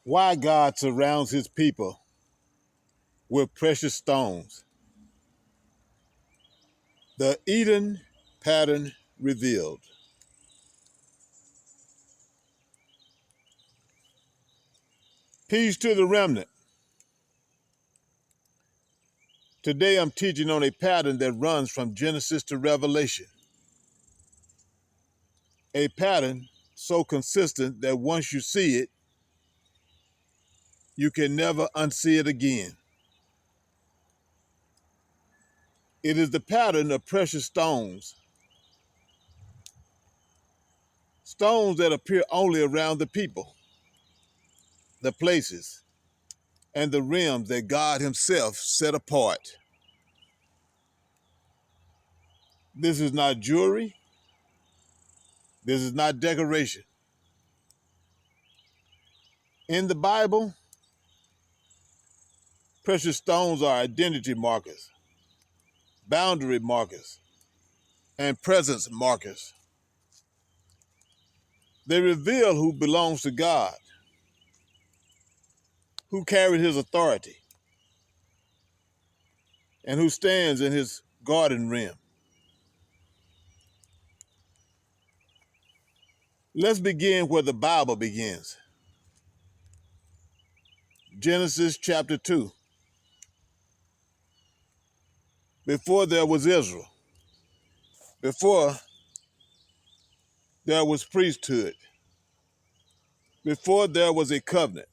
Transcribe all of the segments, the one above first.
Why God surrounds his people with precious stones. The Eden pattern revealed. Peace to the remnant. Today I'm teaching on a pattern that runs from Genesis to Revelation. A pattern so consistent that once you see it, you can never unsee it again. It is the pattern of precious stones. Stones that appear only around the people, the places, and the realms that God himself set apart. This is not jewelry. This is not decoration. In the Bible, precious stones are identity markers, boundary markers, and presence markers. They reveal who belongs to God, who carried his authority, and who stands in his garden rim. Let's begin where the Bible begins. Genesis chapter 2. Before there was Israel, before there was priesthood, before there was a covenant,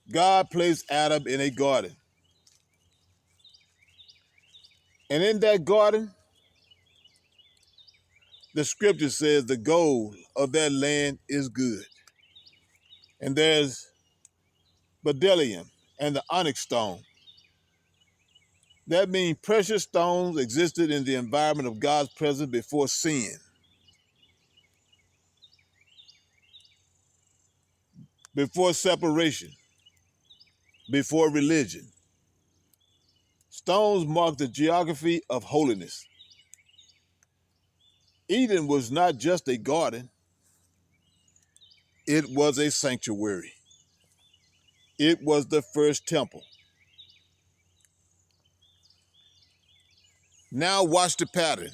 God placed Adam in a garden. And in that garden, the scripture says the gold of that land is good. And there's bdellium and the onyx stone. That means precious stones existed in the environment of God's presence before sin, before separation, before religion. Stones mark the geography of holiness. Eden was not just a garden, it was a sanctuary. It was the first temple. Now watch the pattern.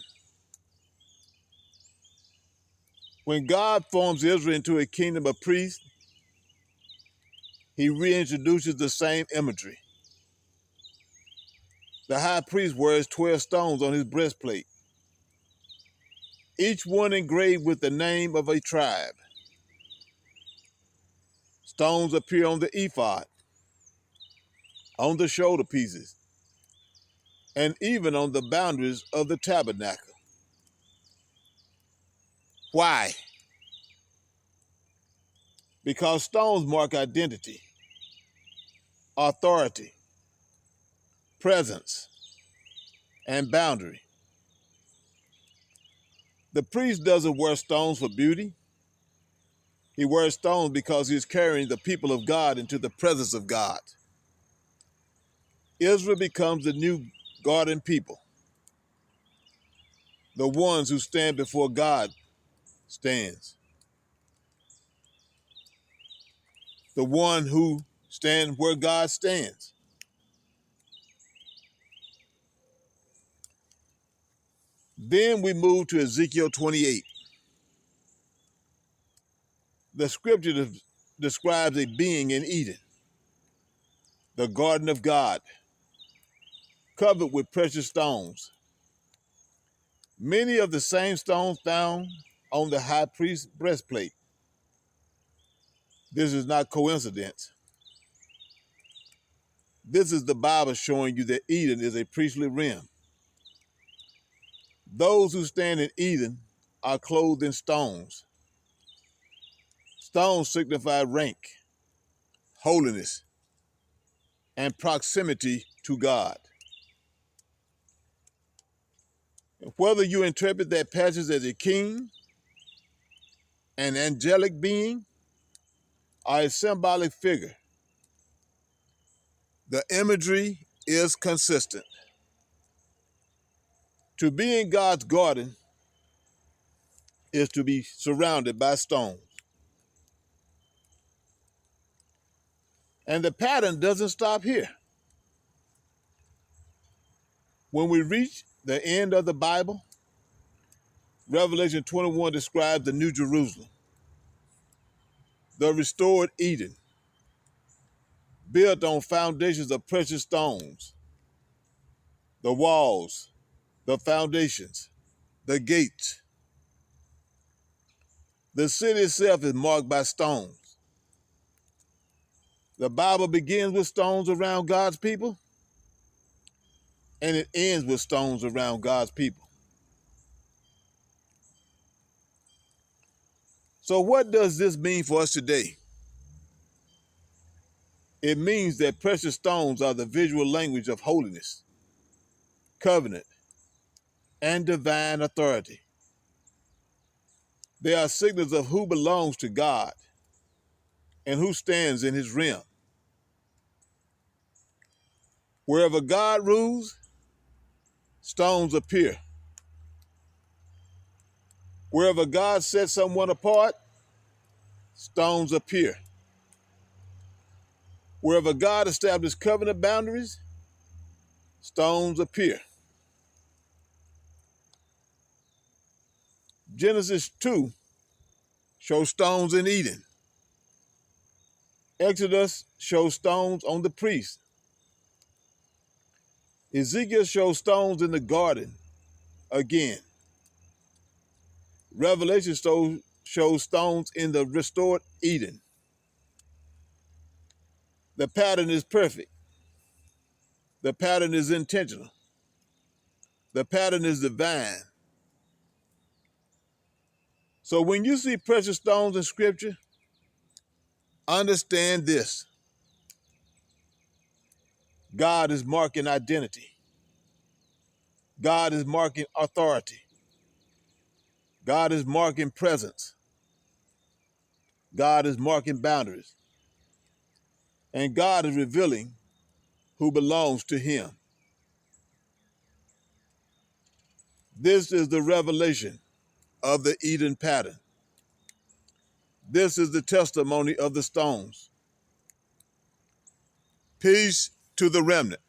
When God forms Israel into a kingdom of priests, he reintroduces the same imagery. The high priest wears 12 stones on his breastplate, each one engraved with the name of a tribe. Stones appear on the ephod, on the shoulder pieces, and even on the boundaries of the tabernacle. Why? Because stones mark identity, authority, presence, and boundary. The priest doesn't wear stones for beauty. He wears stones because he's carrying the people of God into the presence of God. Israel becomes the new garden people, the ones who stand before God stands, the one who stands where God stands. Then we move to Ezekiel 28. The scripture describes a being in Eden, the garden of God, covered with precious stones. Many of the same stones found on the high priest's breastplate. This is not coincidence. This is the Bible showing you that Eden is a priestly realm. Those who stand in Eden are clothed in stones. Stones signify rank, holiness, and proximity to God. Whether you interpret that passage as a king, an angelic being, or a symbolic figure, the imagery is consistent. To be in God's garden is to be surrounded by stones. And the pattern doesn't stop here. When we reach the end of the Bible, Revelation 21 describes the New Jerusalem, the restored Eden, built on foundations of precious stones, the walls, the foundations, the gates. The city itself is marked by stones. The Bible begins with stones around God's people, and it ends with stones around God's people. So what does this mean for us today? It means that precious stones are the visual language of holiness, covenant, and divine authority. They are signals of who belongs to God and who stands in his realm. Wherever God rules, stones appear. Wherever God sets someone apart, stones appear. Wherever God established covenant boundaries, stones appear. Genesis 2 shows stones in Eden. Exodus shows stones on the priest. Ezekiel shows stones in the garden again. Revelation shows stones in the restored Eden. The pattern is perfect. The pattern is intentional. The pattern is divine. So when you see precious stones in scripture, understand this. God is marking identity. God is marking authority. God is marking presence. God is marking boundaries. And God is revealing who belongs to him. This is the revelation of the Eden pattern. This is the testimony of the stones. Peace to the remnant.